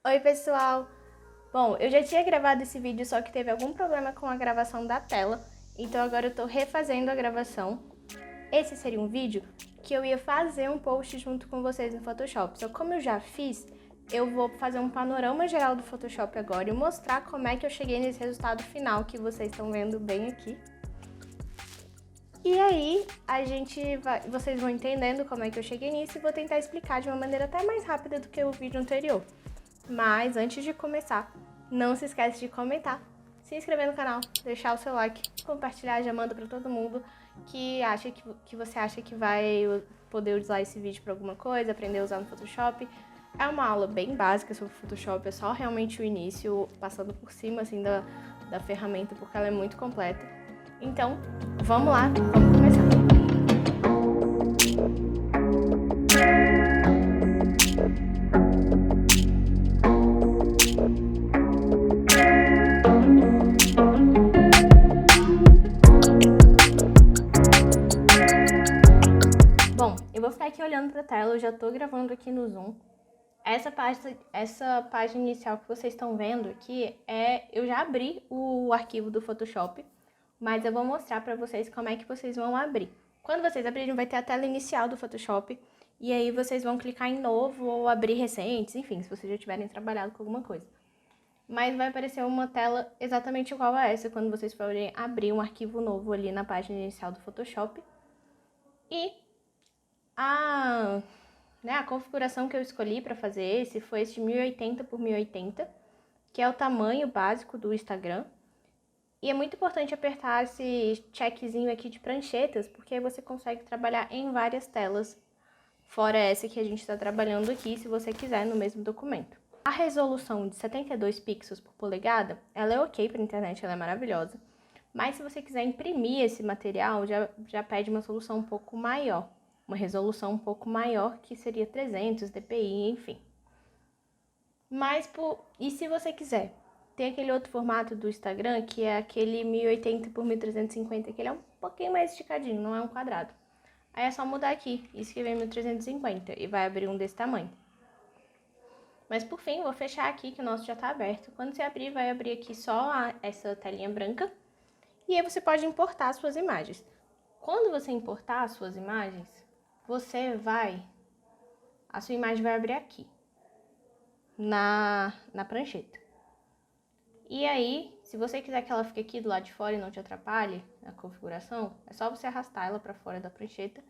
Oi, pessoal! Bom, eu já tinha gravado esse vídeo, só que teve algum problema com a gravação da tela, então agora eu tô refazendo a gravação. Esse seria um vídeo que eu ia fazer um post junto com vocês no Photoshop, só como eu já fiz, eu vou fazer um panorama geral do Photoshop agora e mostrar como é que eu cheguei nesse resultado final que vocês estão vendo bem aqui. E aí, vocês vão entendendo como é que eu cheguei nisso e vou tentar explicar de uma maneira até mais rápida do que o vídeo anterior. Mas antes de começar, não se esquece de comentar, se inscrever no canal, deixar o seu like, compartilhar, já manda pra todo mundo que você acha que vai poder usar esse vídeo pra alguma coisa, aprender a usar no Photoshop. É uma aula bem básica sobre Photoshop, é só realmente o início, passando por cima assim da ferramenta, porque ela é muito completa. Então, vamos lá, vamos começar. Bom, eu vou ficar aqui olhando para a tela, eu já estou gravando aqui no Zoom. Essa página inicial que vocês estão vendo aqui, eu já abri o arquivo do Photoshop, mas eu vou mostrar para vocês como é que vocês vão abrir. Quando vocês abrirem, vai ter a tela inicial do Photoshop, e aí vocês vão clicar em novo ou abrir recentes, enfim, se vocês já tiverem trabalhado com alguma coisa. Mas vai aparecer uma tela exatamente igual a essa, quando vocês forem abrir um arquivo novo ali na página inicial do Photoshop. E a configuração que eu escolhi para fazer esse foi esse 1080 por 1080, que é o tamanho básico do Instagram. E é muito importante apertar esse checkzinho aqui de pranchetas, porque aí você consegue trabalhar em várias telas, fora essa que a gente está trabalhando aqui, se você quiser, no mesmo documento. A resolução de 72 pixels por polegada, ela é ok para a internet, ela é maravilhosa. Mas se você quiser imprimir esse material, já pede uma solução um pouco maior. Uma resolução um pouco maior, que seria 300 dpi, enfim. E se você quiser, tem aquele outro formato do Instagram, que é aquele 1080 por 1350, que ele é um pouquinho mais esticadinho, não é um quadrado. Aí é só mudar aqui e escrever 1350 e vai abrir um desse tamanho. Mas por fim, vou fechar aqui que o nosso já está aberto. Quando você abrir, vai abrir aqui só essa telinha branca. E aí você pode importar as suas imagens. Quando você importar as suas imagens, a sua imagem vai abrir aqui, na prancheta. E aí, se você quiser que ela fique aqui do lado de fora e não te atrapalhe a configuração, é só você arrastar ela para fora da prancheta.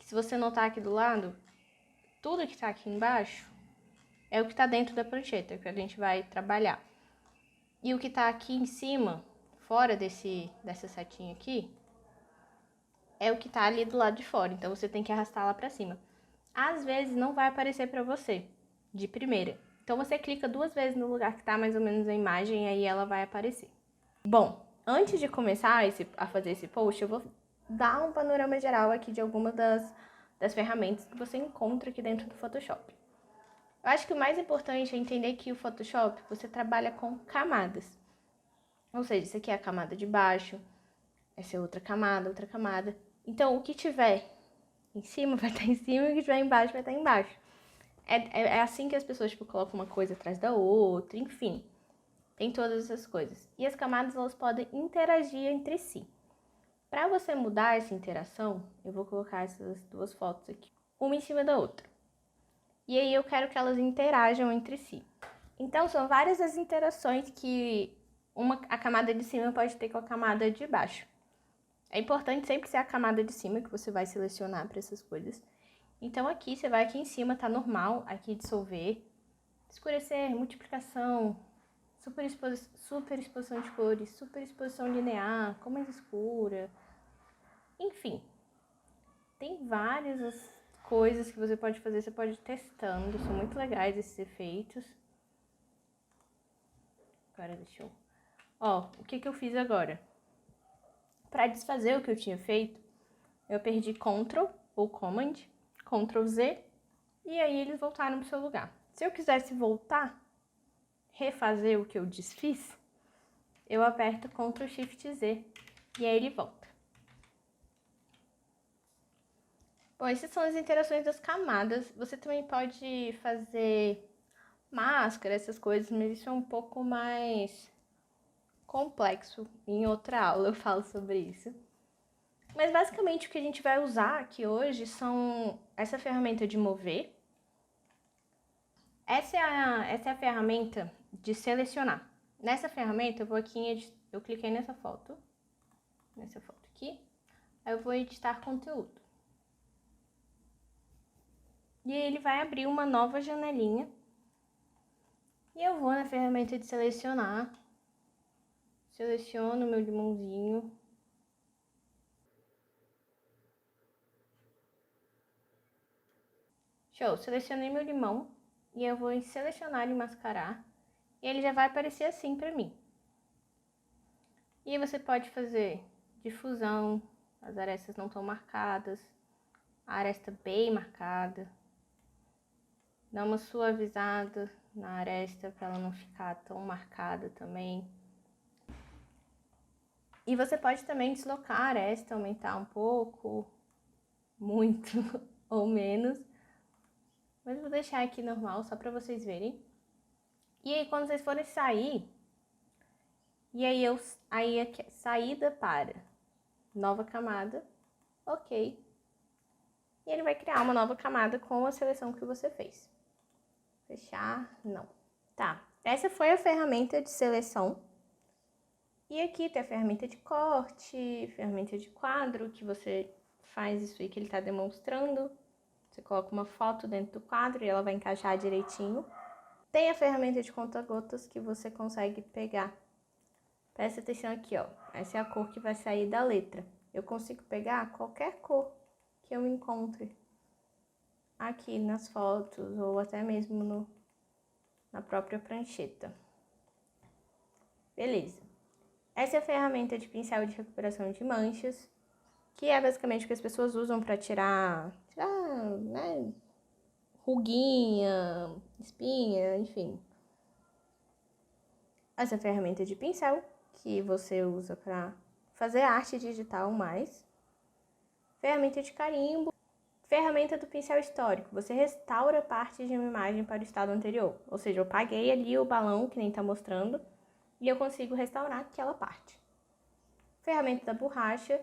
Se você notar aqui do lado, tudo que tá aqui embaixo é o que tá dentro da prancheta, que a gente vai trabalhar. E o que tá aqui em cima, fora dessa setinha aqui, é o que tá ali do lado de fora, então você tem que arrastar lá pra cima. Às vezes não vai aparecer pra você, de primeira. Então você clica 2 vezes no lugar que tá mais ou menos a imagem e aí ela vai aparecer. Bom, antes de começar a fazer esse post, eu vou dar um panorama geral aqui de algumas das ferramentas que você encontra aqui dentro do Photoshop. Eu acho que o mais importante é entender que o Photoshop, você trabalha com camadas. Ou seja, isso aqui é a camada de baixo, essa é outra camada, outra camada. Então, o que tiver em cima vai estar em cima e o que tiver embaixo vai estar embaixo. É assim que as pessoas, tipo, colocam uma coisa atrás da outra, enfim. Tem todas essas coisas. E as camadas, elas podem interagir entre si. Para você mudar essa interação, eu vou colocar essas duas fotos aqui, uma em cima da outra. E aí eu quero que elas interajam entre si. Então, são várias as interações que a camada de cima pode ter com a camada de baixo. É importante sempre ser a camada de cima que você vai selecionar para essas coisas. Então aqui, você vai aqui em cima, tá normal, aqui dissolver, escurecer, multiplicação, superexposição de cores, superexposição linear, cor mais escura, enfim. Tem várias coisas que você pode fazer, você pode ir testando, são muito legais esses efeitos. Agora deixa eu... Ó, o que eu fiz agora? Para desfazer o que eu tinha feito, eu perdi Ctrl ou Command, Ctrl Z, e aí eles voltaram pro seu lugar. Se eu quisesse voltar, refazer o que eu desfiz, eu aperto Ctrl Shift Z, e aí ele volta. Bom, essas são as interações das camadas. Você também pode fazer máscara, essas coisas, mas isso é um pouco mais complexo. Em outra aula eu falo sobre isso. Mas basicamente o que a gente vai usar aqui hoje são essa ferramenta de mover. Essa é a ferramenta de selecionar. Nessa ferramenta eu vou aqui, eu cliquei nessa foto aqui, aí eu vou editar conteúdo. E aí ele vai abrir uma nova janelinha. E eu vou na ferramenta de selecionar. Seleciono meu limãozinho. Show, selecionei meu limão. E eu vou em selecionar e mascarar. E ele já vai aparecer assim pra mim. E aí você pode fazer difusão, as arestas não estão marcadas, a aresta bem marcada. Dá uma suavizada na aresta para ela não ficar tão marcada também. E você pode também deslocar a aresta, aumentar um pouco, muito ou menos. Mas eu vou deixar aqui normal, só para vocês verem. E aí, quando vocês forem sair, e aí aqui, saída para nova camada, ok. E ele vai criar uma nova camada com a seleção que você fez. Fechar, não. Tá, essa foi a ferramenta de seleção. E aqui tem a ferramenta de corte, ferramenta de quadro, que você faz isso aí que ele tá demonstrando. Você coloca uma foto dentro do quadro e ela vai encaixar direitinho. Tem a ferramenta de conta-gotas que você consegue pegar. Presta atenção aqui, ó. Essa é a cor que vai sair da letra. Eu consigo pegar qualquer cor que eu encontre aqui nas fotos ou até mesmo na própria prancheta. Beleza. Essa é a ferramenta de pincel de recuperação de manchas, que é basicamente o que as pessoas usam para tirar, né, ruguinha, espinha, enfim. Essa ferramenta de pincel, que você usa para fazer arte digital mais. Ferramenta de carimbo. Ferramenta do pincel histórico. Você restaura parte de uma imagem para o estado anterior. Ou seja, eu paguei ali o balão, que nem tá mostrando, e eu consigo restaurar aquela parte. Ferramenta da borracha,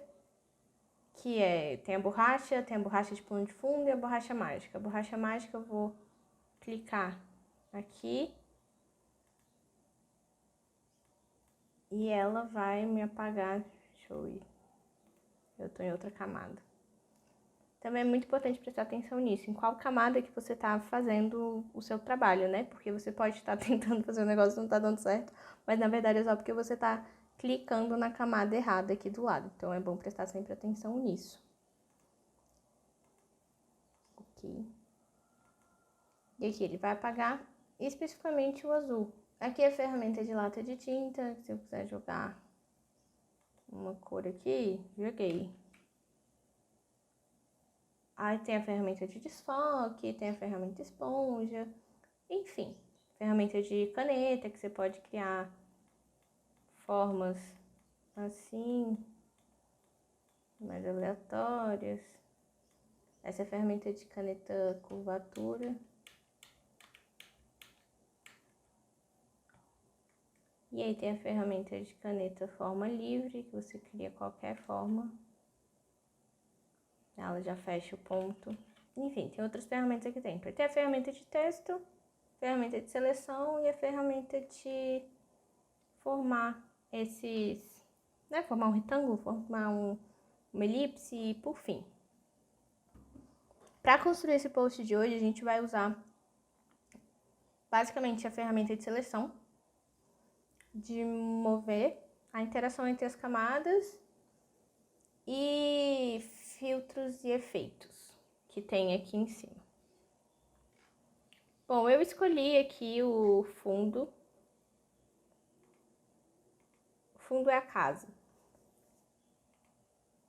que tem a borracha de plano de fundo e a borracha mágica. A borracha mágica eu vou clicar aqui e ela vai me apagar. Deixa eu ir. Eu tô em outra camada. Também é muito importante prestar atenção nisso, em qual camada que você tá fazendo o seu trabalho, né? Porque você pode estar tentando fazer um negócio e não tá dando certo, mas na verdade é só porque você tá clicando na camada errada aqui do lado. Então é bom prestar sempre atenção nisso. Ok. E aqui ele vai apagar especificamente o azul. Aqui é a ferramenta de lata de tinta, se eu quiser jogar uma cor aqui, joguei. Aí tem a ferramenta de desfoque, tem a ferramenta esponja, enfim. Ferramenta de caneta, que você pode criar formas assim, mais aleatórias. Essa é a ferramenta de caneta curvatura. E aí tem a ferramenta de caneta forma livre, que você cria qualquer forma. Ela já fecha o ponto. Enfim, tem outras ferramentas aqui dentro. Tem a ferramenta de texto, ferramenta de seleção e a ferramenta de formar esses, né? Formar um retângulo, formar uma elipse e por fim. Para construir esse post de hoje, a gente vai usar basicamente a ferramenta de seleção, de mover a interação entre as camadas e filtros e efeitos que tem aqui em cima. Bom, eu escolhi aqui o fundo. O fundo é a casa.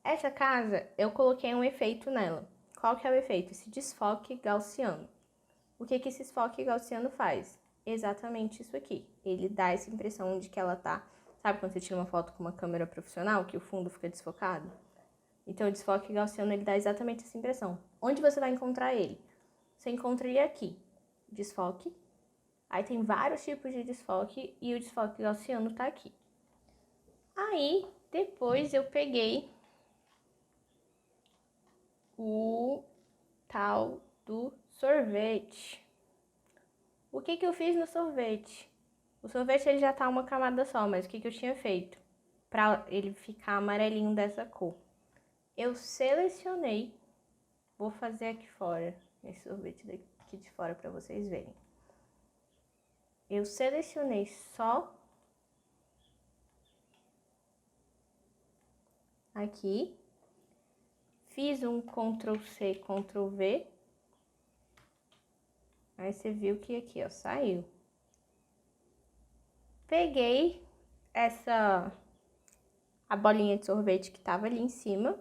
Essa casa, eu coloquei um efeito nela. Qual que é o efeito? Esse desfoque gaussiano. O que esse desfoque gaussiano faz? Exatamente isso aqui. Ele dá essa impressão de que ela tá... Sabe quando você tira uma foto com uma câmera profissional, que o fundo fica desfocado? Então, o desfoque gaussiano, ele dá exatamente essa impressão. Onde você vai encontrar ele? Você encontra ele aqui. Desfoque. Aí tem vários tipos de desfoque e o desfoque gaussiano tá aqui. Aí, depois eu peguei o tal do sorvete. O que eu fiz no sorvete? O sorvete ele já tá uma camada só, mas o que eu tinha feito? Pra ele ficar amarelinho dessa cor. Eu selecionei, vou fazer aqui fora, esse sorvete daqui de fora pra vocês verem. Eu selecionei só aqui, fiz um Ctrl+C, Ctrl+V, aí você viu que aqui, ó, saiu. Peguei a bolinha de sorvete que tava ali em cima,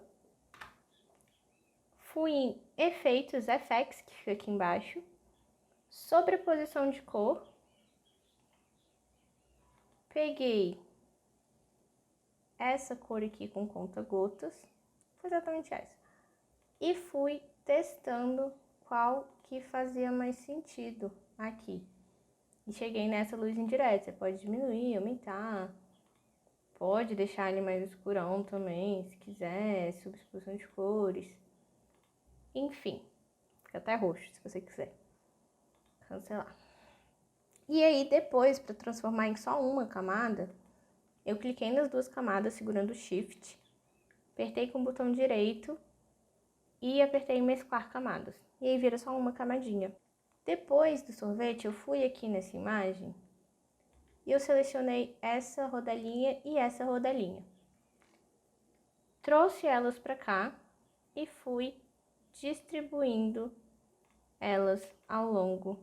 fui em efeitos, FX, que fica aqui embaixo, sobreposição de cor, peguei essa cor aqui com conta-gotas, foi exatamente essa, e fui testando qual que fazia mais sentido aqui. E cheguei nessa luz indireta, você pode diminuir, aumentar, pode deixar ele mais escurão também, se quiser, substituição de cores, enfim, fica até roxo se você quiser cancelar. E aí depois, para transformar em só uma camada, eu cliquei nas duas camadas segurando o Shift, apertei com o botão direito e apertei em mesclar camadas. E aí vira só uma camadinha. Depois do sorvete, eu fui aqui nessa imagem e eu selecionei essa rodelinha e essa rodelinha. Trouxe elas para cá e fui distribuindo elas ao longo,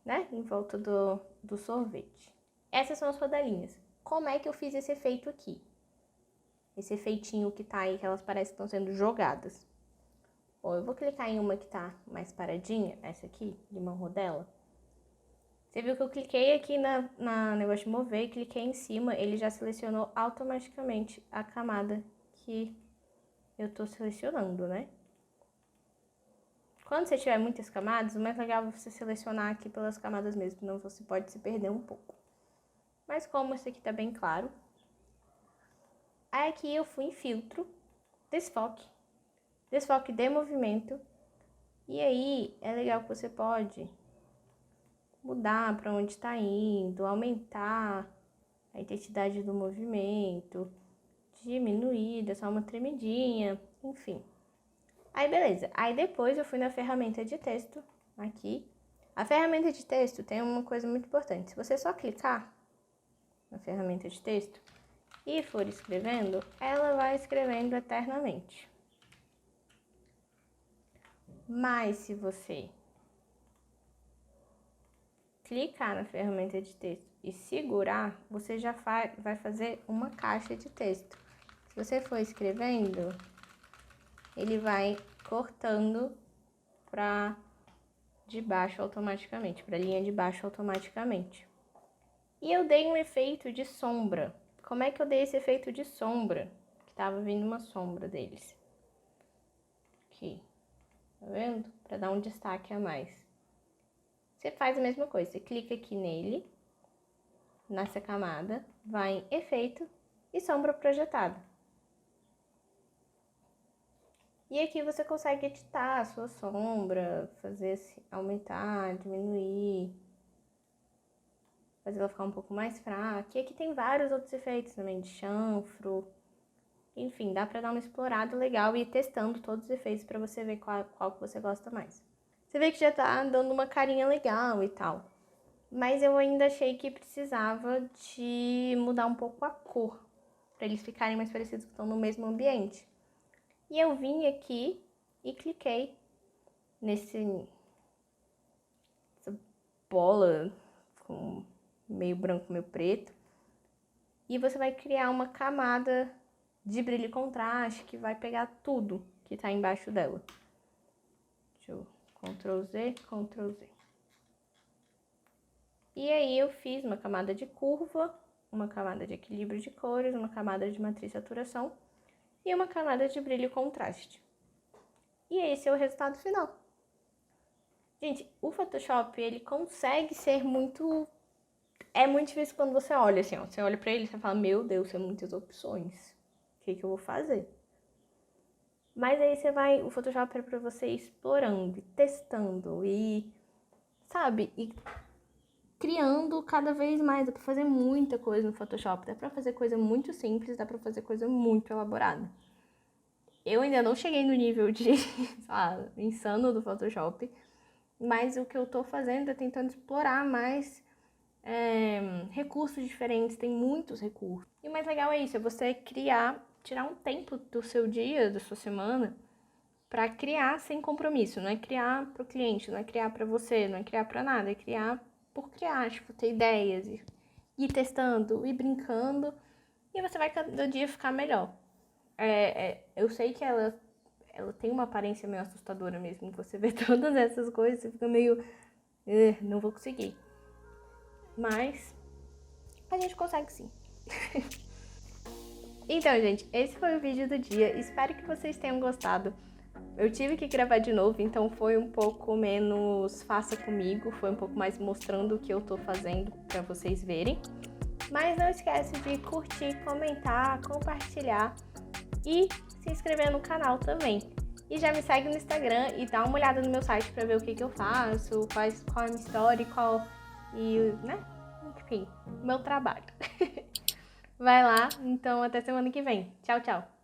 né, em volta do sorvete. Essas são as rodelinhas. Como é que eu fiz esse efeito aqui? Esse efeitinho que tá aí, que elas parecem que estão sendo jogadas. Ó, eu vou clicar em uma que tá mais paradinha, essa aqui, limão rodela. Você viu que eu cliquei aqui na negócio de mover e cliquei em cima, ele já selecionou automaticamente a camada que eu tô selecionando, né? Quando você tiver muitas camadas, o mais legal é você selecionar aqui pelas camadas mesmo, senão você pode se perder um pouco. Mas como esse aqui tá bem claro, aí aqui eu fui em filtro, desfoque de movimento, e aí é legal que você pode mudar para onde está indo, aumentar a intensidade do movimento, diminuir, dar só uma tremidinha, enfim. Aí beleza, aí depois eu fui na ferramenta de texto, aqui. A ferramenta de texto tem uma coisa muito importante, se você só clicar na ferramenta de texto e for escrevendo, ela vai escrevendo eternamente. Mas se você clicar na ferramenta de texto e segurar, você já vai fazer uma caixa de texto. Se você for escrevendo, ele vai cortando para de baixo automaticamente, para a linha de baixo automaticamente. E eu dei um efeito de sombra. Como é que eu dei esse efeito de sombra? Que tava vindo uma sombra deles. Aqui, tá vendo? Para dar um destaque a mais. Você faz a mesma coisa, você clica aqui nele, nessa camada, vai em efeito e sombra projetada. E aqui você consegue editar a sua sombra, fazer assim, aumentar, diminuir, fazer ela ficar um pouco mais fraca. E aqui tem vários outros efeitos também, de chanfro. Enfim, dá pra dar uma explorada legal e ir testando todos os efeitos pra você ver qual que você gosta mais. Você vê que já tá dando uma carinha legal e tal. Mas eu ainda achei que precisava de mudar um pouco a cor, pra eles ficarem mais parecidos que estão no mesmo ambiente. E eu vim aqui e cliquei essa bola com meio branco, meio preto. E você vai criar uma camada de brilho e contraste que vai pegar tudo que tá embaixo dela. Deixa eu Ctrl Z, Ctrl Z. E aí eu fiz uma camada de curva, uma camada de equilíbrio de cores, uma camada de matriz saturação e uma camada de brilho e contraste. E esse é o resultado final. Gente, o Photoshop, ele consegue ser muito... É muito difícil quando você olha assim, ó. Você olha pra ele e você fala, meu Deus, são muitas opções. O que eu vou fazer? Mas aí você vai... O Photoshop é pra você ir explorando, testando e... Sabe? E criando cada vez mais. Dá pra fazer muita coisa no Photoshop. Dá pra fazer coisa muito simples, dá pra fazer coisa muito elaborada. Eu ainda não cheguei no nível de, insano do Photoshop. Mas o que eu tô fazendo é tentando explorar mais recursos diferentes. Tem muitos recursos. E o mais legal é isso, é você criar, tirar um tempo do seu dia, da sua semana, pra criar sem compromisso. Não é criar pro cliente, não é criar pra você, não é criar pra nada. É criar por criar, tipo, ter ideias, ir testando, ir brincando. E você vai cada dia ficar melhor. Eu sei que ela tem uma aparência meio assustadora mesmo. Você vê todas essas coisas, você fica meio... não vou conseguir. Mas a gente consegue sim. Então, gente, esse foi o vídeo do dia. Espero que vocês tenham gostado. Eu tive que gravar de novo, então foi um pouco menos faça comigo. Foi um pouco mais mostrando o que eu tô fazendo pra vocês verem. Mas não esquece de curtir, comentar, compartilhar e se inscrever no canal também. E já me segue no Instagram e dá uma olhada no meu site pra ver o que eu faço, qual é a minha história né? Enfim, meu trabalho. Vai lá, então até semana que vem. Tchau, tchau!